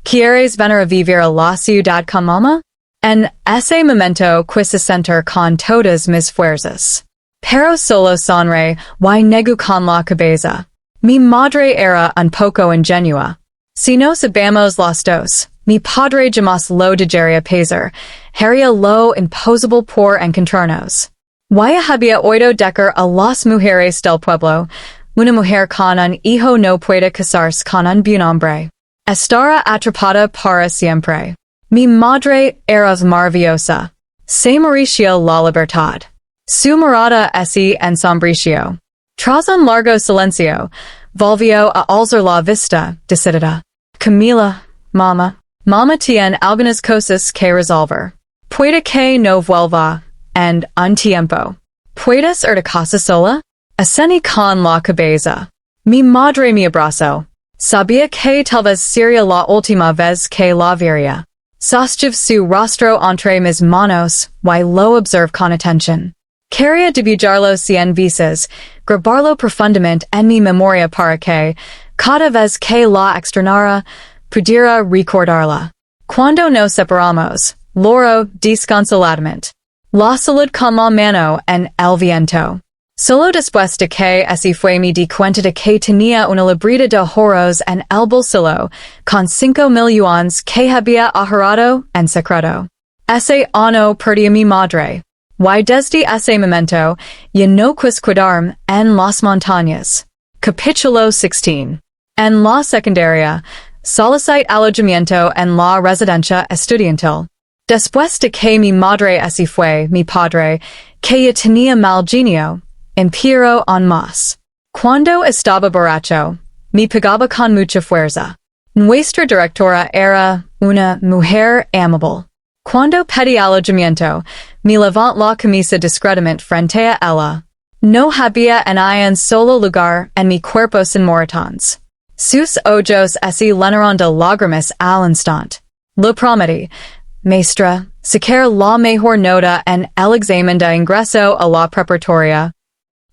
¿quieres venir a vivir a la ciudad con mamá? En ese momento quise sentir con todas mis fuerzas. Pero solo sonreí y negó con la cabeza. Mi madre era un poco ingenua. Si nos sabemos los dos, mi padre jamás lo dejaría pasar, haría lo imposible por encontrarnos. Y había oído decir a las mujeres del pueblo, una mujer con un hijo no puede casarse con un buen hombre. Estará atrapada para siempre. Mi madre era maravillosa. Se merecía la libertad. Su mirada así ensombreció. Tras un largo silencio, volvió a alzar la vista, decidida. Camila, mamá tiene algunas cosas que resolver. Puede que no vuelva en un tiempo. ¿Puedes ir a casa sola? Ascendí con la cabeza. Mi madre me abrazó. Sabía que tal vez sería la última vez que la vería. Sostuve su rostro entre mis manos y lo observé con atención. Quería dibujarlo 100 veces, grabarlo profundamente en mi memoria para que, cada vez que la extrañara, pudiera recordarla. Cuando nos separamos, lloró desconsoladamente. La salud con la mano en el viento. Solo después de que así fue me di cuenta de que tenía una libreta de ahorros en el bolsillo, con 5,000 yuanes que había ahorrado en secreto. Ese año perdí a mi madre. Y desde ese momento, ya no quise quedarme en las montañas. Capítulo 16. En la secundaria, solicité alojamiento en la residencia estudiantil. Después de que mi madre así fue, mi padre, que ya tenía mal genio, empeoró aún más. Cuando estaba borracho, me pegaba con mucha fuerza. Nuestra directora era una mujer amable. Cuando pedí alojamiento, me levantó la camisa discretamente frente a ella. No había en un solo lugar en mi cuerpo sin moratones. Sus ojos así llenaron de lágrimas al instante. Lo prometí, maestra, sacar la mejor nota en el examen de ingreso a la preparatoria.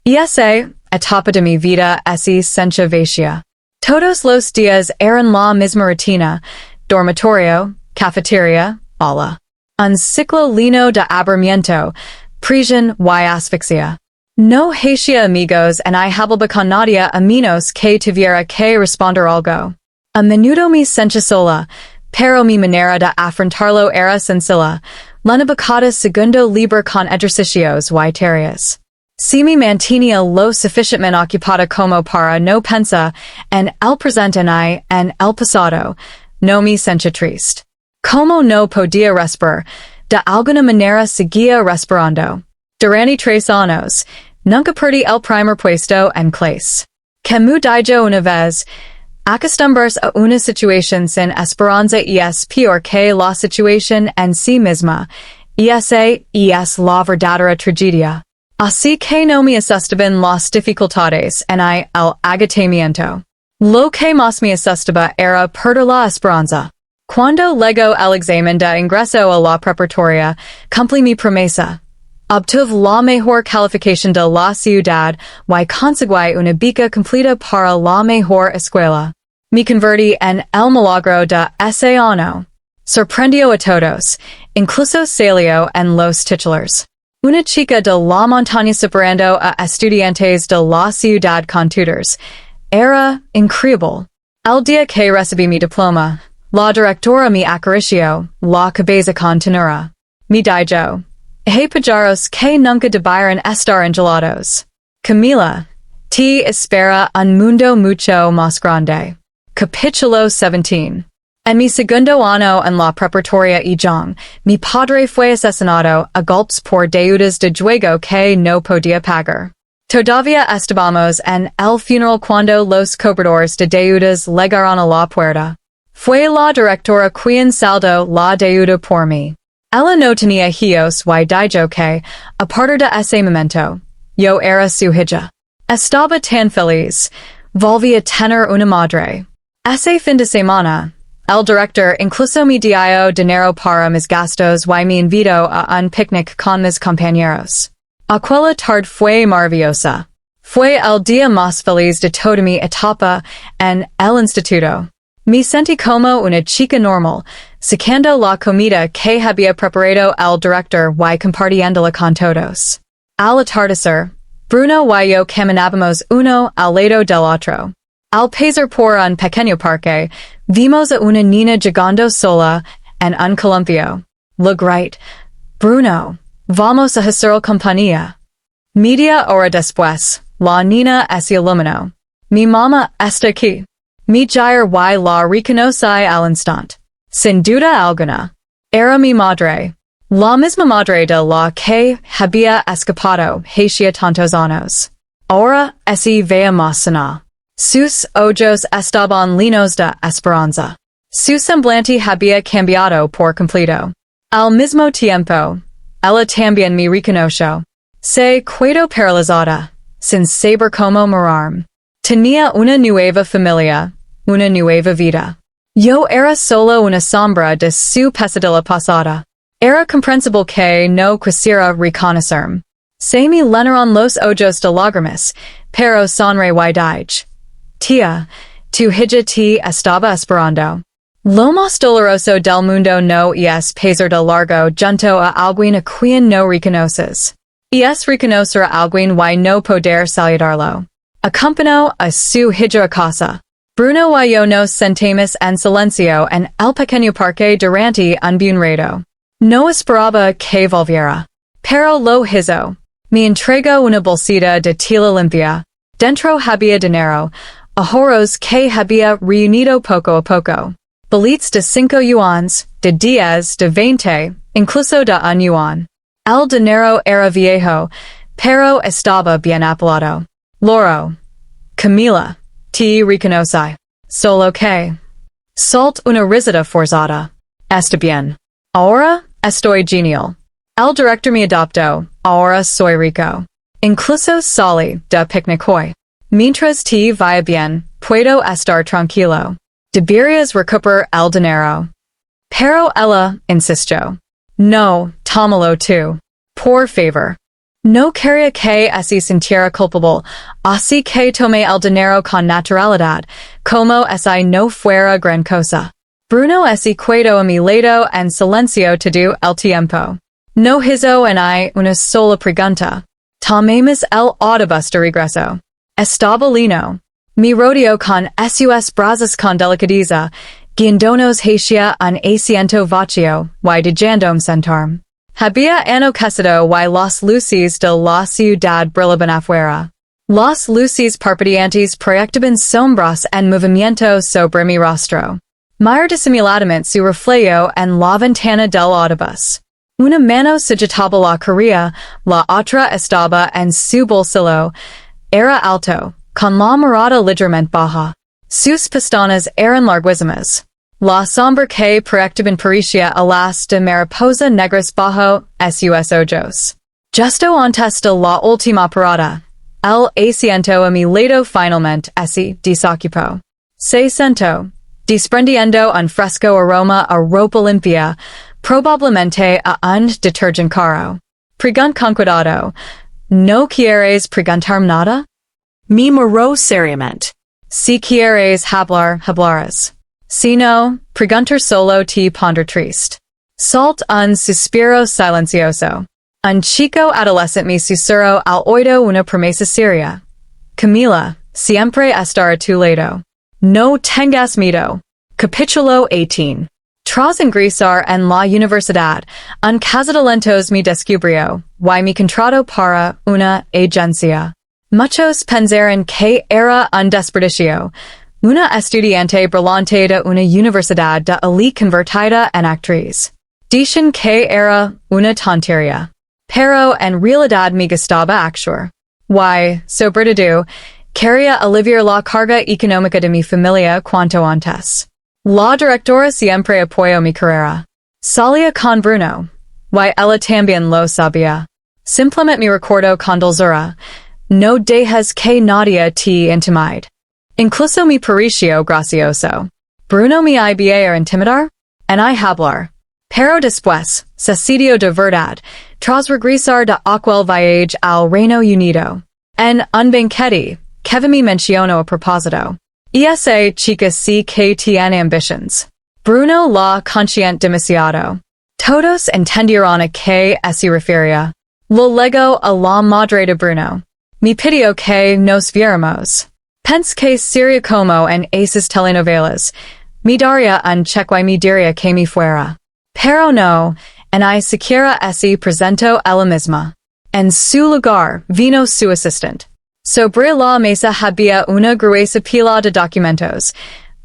Y esa etapa de mi vida así sencha vacía. Todos los días eran la misma rutina, dormitorio, cafetería, aula. Un ciclo lleno de aburrimiento, prisión y asfixia. No hacía amigos en I hablaba con nadie a menos que tuviera que responder algo. A menudo me sentía sola, pero mi manera de afrontarlo era sencilla, llenaba cada segundo libre con ejercicios y tareas. Si me mantenía lo suficientemente ocupada como para no pensar en el presente ni en el pasado, no me sentía triste. Como no podía respirar, de alguna manera seguía respirando. Durante 3 años, nunca perdí el primer puesto en clase. Como dijo una vez, acostumbrarse a una situación sin esperanza es peor que la situación en sí misma, y esa es la verdadera tragedia. Así que no me asustaban las dificultades en el agotamiento. Lo que más me asustaba era perder la esperanza. Cuando llegó el examen de ingreso a la preparatoria, cumplí mi promesa. Obtuve la mejor calificación de la ciudad y conseguí una beca completa para la mejor escuela. Me convertí en el milagro de ese año. Sorprendió a todos, incluso salió en los titulares. Una chica de la montaña superando a estudiantes de la ciudad con tutors. Era increíble. El día que recibí mi diploma, la directora me acarició la cabeza con ternura. Me dijo, hey pajaros que nunca debieron estar engelados. Camila, te espera un mundo mucho más grande. Capítulo 17. En mi segundo año en la preparatoria y Jong, mi padre fue asesinado a golpes por deudas de juego que no podía pagar. Todavía estábamos en el funeral cuando los cobradores de deudas llegaron a la puerta. Fue la directora quien saldó la deuda por mí. Ella no tenía hijos y dijo que, a partir de ese momento, yo era su hija. Estaba tan feliz, volví a tener una madre. Ese fin de semana, el director incluso me dio dinero para mis gastos y me invitó a un picnic con mis compañeros. Aquella tarde fue maravillosa. Fue el día más feliz de toda mi etapa en el instituto. Me sentí como una chica normal, sacando la comida que había preparado el director y compartiéndola con todos. Al atardecer, Bruno y yo caminábamos uno al lado del otro. Al pasar por un pequeño parque, vimos a una niña llegando sola en un columpio. Look right, Bruno, vamos a hacer compañía. Media hora después, la niña se iluminó. Mi mamá está aquí. Mi jair y la reconocí al instante. Sin duda alguna. Era mi madre. La misma madre de la que había escapado hacía tantos años. Ahora se veía más sana. Sus ojos estaban llenos de esperanza. Su semblante había cambiado por completo. Al mismo tiempo, ella también me reconoció. Se quedó paralizada, sin saber cómo morirme. Tenía una nueva familia, una nueva vida. Yo era solo una sombra de su pesadilla pasada. Era comprensible que no quisiera reconocerme. Se me llenaron los ojos de lágrimas, pero sonreí y dije, Tía, tu hija te estaba esperando. Lo más doloroso del mundo no es pasar de largo junto a alguien a quien no reconoces. Es reconocer a alguien y no poder saludarlo. Acompañó a su hija a casa. Bruno y yo nos sentamos en silencio en el pequeño parque durante un buen rato. No esperaba que volviera. Pero lo hizo. Me entregó una bolsita de tela limpia. Dentro había dinero, ahorros que había reunido poco a poco. Billets de 5 yuans, de 10, de 20, incluso de 1 yuan. El dinero era viejo, pero estaba bien apilado. Loro. Camila. Te reconocí. Solo que. Salt una risita forzada. Está bien. Ahora, estoy genial. El director me adoptó. Ahora soy rico. Incluso salí de picnic hoy. Mientras te vaya bien, puedo estar tranquilo. Deberías recuperar el dinero. Pero ella insistió. No, tómalo tú. Por favor. No quería que se sintiera culpable, así que tomé el dinero con naturalidad, como si no fuera gran cosa. Bruno se quedó a mi lado en silencio todo el tiempo. No hizo una sola pregunta. Tomamos el autobús de regreso. Estaba lleno. Me rodeó con sus brazos con delicadeza, guiándonos hacia un asiento vacío, y dejándome sentarme. Había anochecido y las luces de la ciudad brillaban afuera. Las luces parpadeantes proyectaban sombras en movimiento sobre mi rostro. Mir disimuladamente su reflejo en la ventana del autobús. Una mano sujetaba la correa, la otra estaba en su bolsillo. Era alto, con la mirada ligeramente baja. Sus pestañas eran larguísimas. La sombra que proyectaban parecía alas de mariposa negras bajo sus ojos. Justo antes de la última parada, el asiento a mi lado finalmente se desocupó. Se sentó, desprendiendo un fresco aroma a ropa limpia, probablemente a un detergente caro. Preguntó con cuidado, ¿no quieres preguntarme nada? Me miró seriamente. Si quieres hablar, hablarás. Si no, preguntar solo te pondrá triste. Salt un suspiro silencioso. Un chico adolescente me susurró al oído una promesa seria. Camila, siempre estaré a tu lado. No tengas miedo. Capítulo 18. Tras ingresar en la universidad, un cazatalentos me descubrió, y me contrató para una agencia. Muchos pensaron que era un desperdicio, Una estudiante brillante de una universidad de elite convertida en actriz. Dicen que era una tontería. Pero en realidad me gustaba actuar. Why, sobre todo, quería aliviar la carga económica de mi familia cuanto antes. La directora siempre apoyó mi carrera. Salía con Bruno. Why ella también lo sabía. Simplemente me recuerdo con dulzura. No dejes que nadie te intimide. Incluso me pareció gracioso. Bruno me iba a intimidar, en hablar. Pero después, sucedió de verdad, tras regresar de aquel viaje al Reino Unido. En un banquete, que me mencionó a propósito. Esa chica sí que tiene ambitions. Bruno la consciente demasiado. Todos entendieron a que se refería. Luego a la madre de Bruno. Me pidió que nos viéramos. Pense que sería como en esas telenovelas. Me daría un cheque y me diría que me fuera. Pero no, en I siquiera se presentó ella misma. En su lugar, vino su asistente. Sobre la mesa había una gruesa pila de documentos.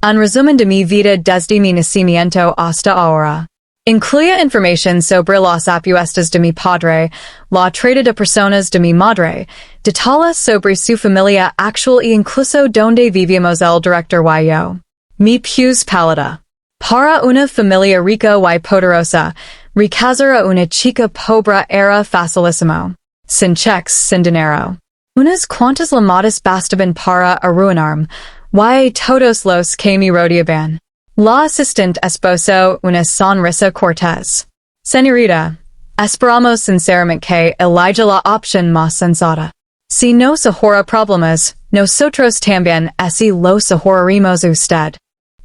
Un resumen de mi vida desde mi nacimiento hasta ahora. Incluía información sobre las apuestas de mi padre, la trata de personas de mi madre, detalles sobre su familia actual e incluso donde vivíamos el director y yo. Mi pius pálida. Para una familia rica y poderosa, recazar a una chica pobre era facilísimo. Sin cheques, sin dinero. Unas cuantas llamadas bastaban para arruinarme, y todos los que me rodeaban. La asistente esposo una sonrisa cortés. Señorita, esperamos sinceramente que elija la opción más sensata. Si nos ahorra problemas, nosotros también así los ahorraremos usted.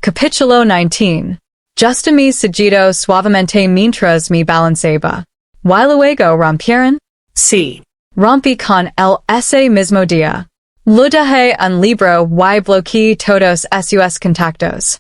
Capítulo 19. Justo me seguido suavemente mientras me balanceaba. ¿Y luego rompieron? Sí. Rompí con él ese mismo día. Lo dejé un libro y bloqueé todos sus contactos.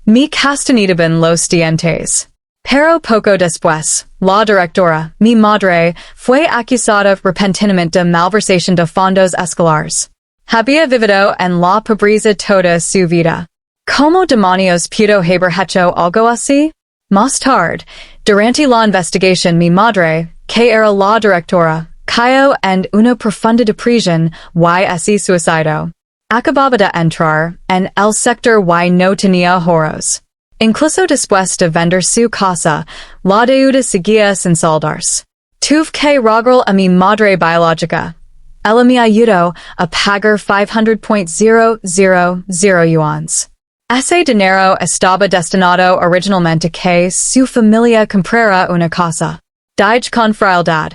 Me castigaban los dientes. Pero poco después, la directora, mi madre, fue acusada repentinamente de malversación de fondos escolares. Había vivido en la pobreza toda su vida. ¿Cómo demonios pudo haber hecho algo así? Más tarde, durante la investigación mi madre, que era la directora, cayó en una profunda depresión y se suicidó. Acababa de entrar en el sector y no tenía ahorros. Incluso después de vender su casa, la deuda seguía sin saldarse. Tuve que rogar a mi madre biológica. Ella me ayudó a pagar 500.000 yuans. Ese dinero estaba destinado originalmente que su familia comprara una casa. Dije con frialdad.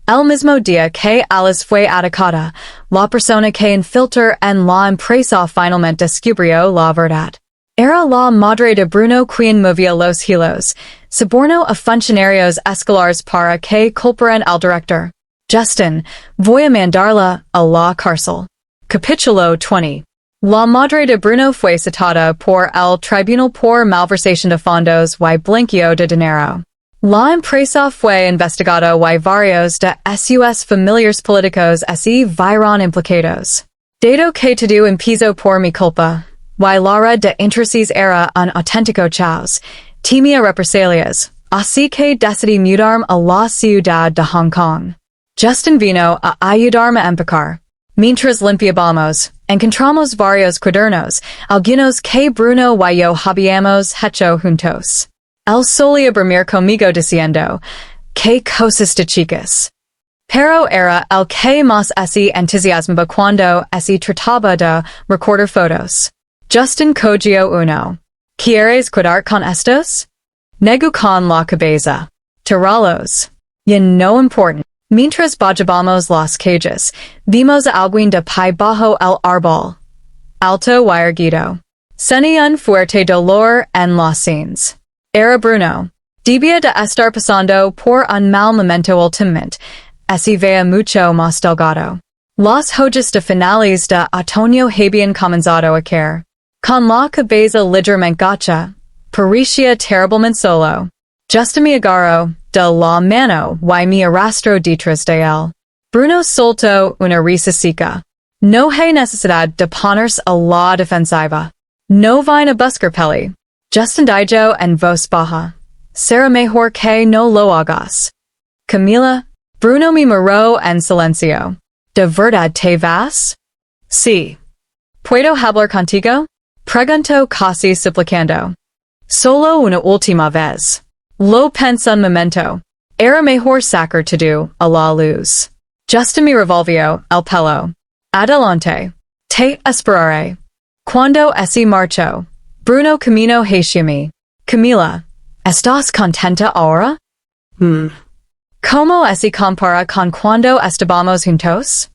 El mismo día que Alice fue atacada, la persona que infiltró en la empresa finalmente descubrió la verdad. Era la madre de Bruno quien movía los hilos, sobornó a funcionarios escolares para que culparan al director. Justin, voy a mandarla a la cárcel. Capítulo 20. La madre de Bruno fue citada por el tribunal por malversación de fondos y blanqueo de dinero. La empresa fue investigada y varios de sus familiares políticos se vieron implicados. Dado que todo empezó por mi culpa, y la red de intereses era un auténtico caos, temía represalias, así que decidí mudarme a la ciudad de Hong Kong. Justin vino a ayudarme a empacar. Mientras limpiábamos, encontramos varios cuadernos, algunos que Bruno y yo habíamos hecho juntos. Él solía bromear conmigo diciendo, «Qué cosas de chicas». Pero era el que más se entusiasmaba cuando se trataba de recordar fotos. Justin cogió uno. ¿Quieres quedar con estos? Negó con la cabeza. Tíralos. Ya no importa. Mientras bajábamos las calles, vimos a alguien de pie bajo el árbol. Alto y erguido. Sentí un fuerte dolor en las sienes. Era Bruno. Debía de estar pasando por un mal momento últimamente. Se veía mucho más delgado. Las hojas de finales de otoño habían comenzado a caer. Con la cabeza ligeramente gacha, parecía terriblemente solo. Justo me agarró de la mano y me arrastró detrás de él. Bruno soltó una risa seca. No hay necesidad de ponerse a la defensiva. No vine a busker peli. Justin Dijo and vos baja. Sarah mejor que no lo hagas. Camila, Bruno mi muro en silencio. ¿De verdad te vas? Sí. ¿Puedo hablar contigo? Pregunto casi suplicando. Solo una última vez. Lo pensé un momento. Era mejor sacar todo a la luz. Justo me revolvió el pelo. Adelante. Te esperaré. Cuando ese marchó, Bruno camino hacia mí. Camila, ¿estás contenta ahora? ¿Cómo se compara con cuando estábamos juntos?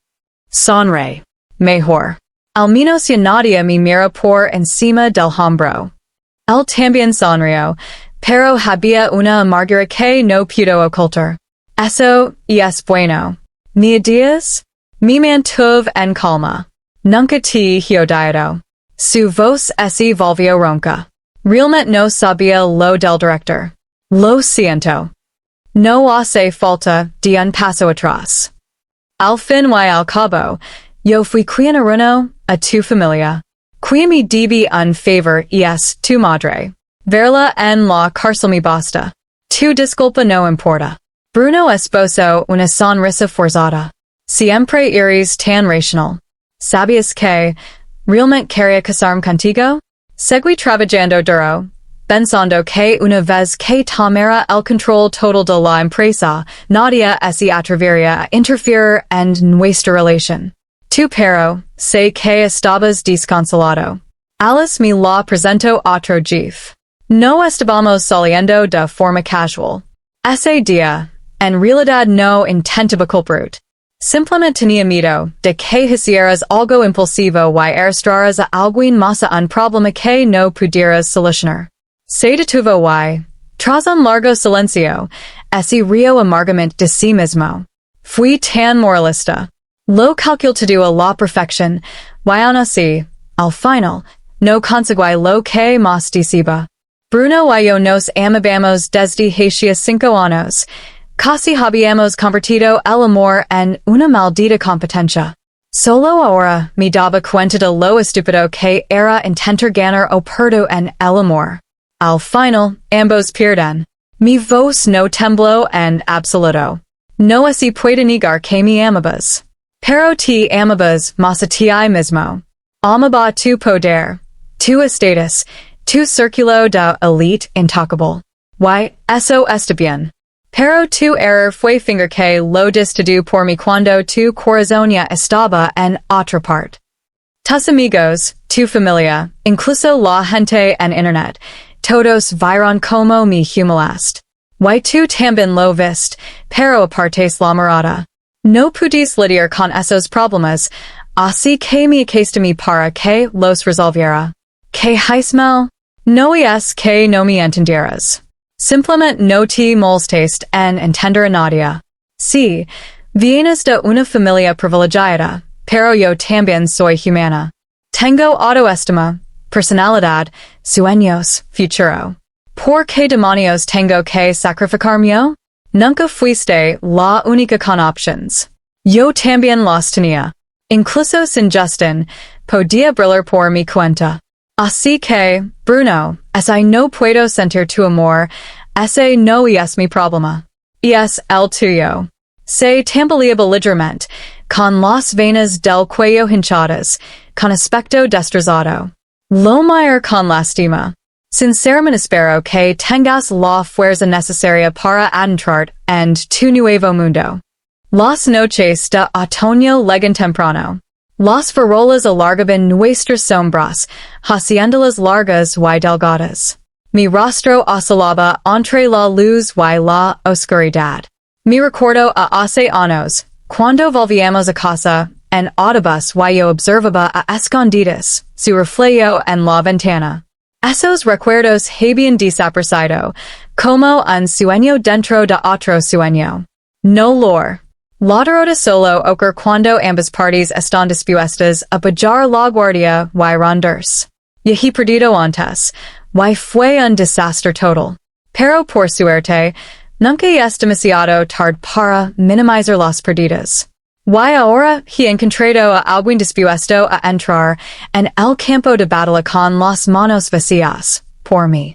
Sonre. Mejor. Al menos ya nadie me mira por encima del hombro. Él también sonrió, pero había una amargura que no pudo ocultar. Eso y es bueno. ¿Me odias? Me mantuve en calma. Nunca te he odiado. Su voz se volvió ronca. Realmente no sabía lo del director. Lo siento. No hace falta de un paso atrás. Al fin y al cabo, yo fui quien arruinó a tu familia. Quien me debe un favor y es tu madre. Verla en la cárcel me basta. Tu disculpa no importa. Bruno esposó una sonrisa forzada. Siempre eres tan racional. ¿Sabías que realmente quería casarme contigo? Seguí trabajando duro, pensando que una vez que tomara el control total de la empresa, nadie se atrevería a interferir en nuestra relación. Tu pero, sé que estabas desconsolado. Alice me la presentó otro jefe. No estábamos saliendo de forma casual. Ese día, en realidad no intentaba culparte. Simplemente tenía miedo de que hicieras algo impulsivo y arrastraras a alguien más a un problema que no pudieras solucionar. Se detuvo y, tras un largo silencio, ese rió amargamente de sí mismo. Fui tan moralista. Lo calculé todo a la perfección, y aún así, al final, no conseguí lo que más deseaba. Bruno y yo nos amábamos desde hacía 5 años. Casi habíamos convertido el amor en una maldita competencia. Solo ahora me daba cuenta de lo estúpido que era intentar ganar o perder en el amor. Al final, ambos pierden. Mi voz no tembló en absoluto. No se puede negar que me amabas. Pero te amabas más a ti mismo. Amaba tu poder, tu estatus, tu círculo de elite intocable. Y eso está bien. Pero tu error fue finger que lo destituyó por mí cuando tu corazón ya estaba en otra parte. Tus amigos, tu familia, incluso la gente en internet, todos vieron como me humiliaste. Y tú también lo viste, pero apartes la mirada. No pudiste lidiar con esos problemas, así que me echaste mi para que los resolviera. ¿Qué mal? No es que no me entendieras. Simplemente no te molestaste en entender a nadie. Sí, vienes de una familia privilegiada, pero yo también soy humana. Tengo autoestima, personalidad, sueños, futuro. ¿Por qué demonios tengo que sacrificarme? Nunca fuiste la única con options. Yo también las tenía. Incluso sin Justin, podía brillar por mi cuenta. Así que, Bruno, ese no puedo sentir tu amor, ese no es mi problema. Es el tuyo. Se tambaleaba ligeramente, con las venas del cuello hinchadas, con aspecto destrozado. Lo mayor con lástima. Sinceramente espero que tengas la fuerza necesaria para adentrar en tu nuevo mundo. Las noches de otoño llegan temprano. Las farolas alargaban nuestras sombras, haciéndolas largas y delgadas. Mi rostro oscilaba entre la luz y la oscuridad. Me recuerdo a hace años, cuando volvíamos a casa, en autobús y yo observaba a escondidas su reflejo en la ventana. Esos recuerdos habían desaparecido, como un sueño dentro de otro sueño. No lor. La derrota solo ocurre cuando ambas partes están dispuestas a bajar la guardia y rendirse. Ya he perdido antes, y fue un desastre total. Pero por suerte, nunca es demasiado tarde para minimizar las pérdidas. Y ahora he encontrado a alguien dispuesto a entrar en el campo de batalla con las manos vacías, por mí.